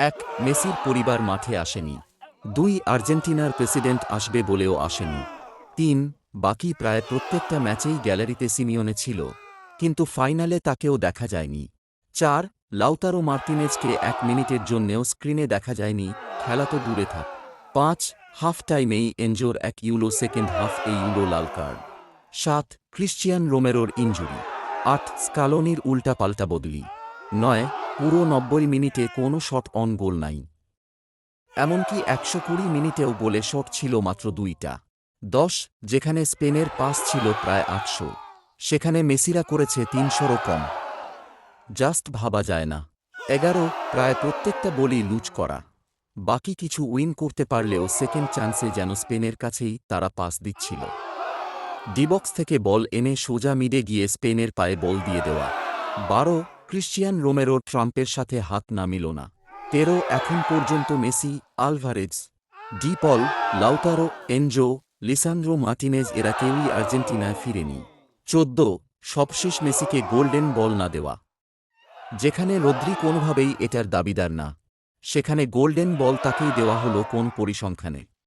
এক, মেসির পরিবার মাঠে আসেনি। ২, আর্জেন্টিনার প্রেসিডেন্ট আসবে বলেও আসেনি। ৩, বাকি প্রায় প্রত্যেকটা ম্যাচেই গ্যালারিতে সিমিওনে ছিল, কিন্তু ফাইনালে তাকেও দেখা যায়নি। ৪, লাউতারো মার্তিনেজকে ১ মিনিটের জন্যেও স্ক্রিনে দেখা যায়নি, খেলা তো দূরে থাক। ৫, হাফ টাইমেই এনজোর ১ ইউলো, সেকেন্ড হাফ ইউলো লাল কার্ড। ৭, ক্রিশ্চিয়ান রোমেরোর ইনজুরি। ৮, স্কালোনির উল্টাপাল্টা বদলি। ৯, পুরো ৯০ মিনিটে কোনো শট অন গোল নাই। এমনকি ১২০ মিনিটেও গোলে শট ছিল মাত্র ২টা। ১০, যেখানে স্পেনের পাস ছিল প্রায় ৮০০, সেখানে মেসিরা করেছে ৩০০রও কম। জাস্ট ভাবা যায় না। ১১, প্রায় প্রত্যেকটা বলই লুজ করা। বাকি কিছু উইন করতে পারলেও সেকেন্ড চান্সে যেন স্পেনের কাছেই তারা পাস দিচ্ছিল। ডিবক্স থেকে বল এনে সোজা মিডে গিয়ে স্পেনের পায়ে বল দিয়ে দেওয়া। ১২, ক্রিশ্চিয়ান রোমেরোর ট্রাম্পের সাথে হাত না মিল না। ১৩, এখন পর্যন্ত মেসি, আলভারেজ, ডি পল, লাউতারো, এনজো, লিসান্দ্রো মার্টিনেজ এরা কেউই আর্জেন্টিনায় ফিরেনি। ১৪, সবশেষ মেসিকে গোল্ডেন বল না দেওয়া। যেখানে রদ্রি কোনোভাবেই এটার দাবিদার না, সেখানে গোল্ডেন বল তাকেই দেওয়া হলো কোন পরিসংখ্যানে?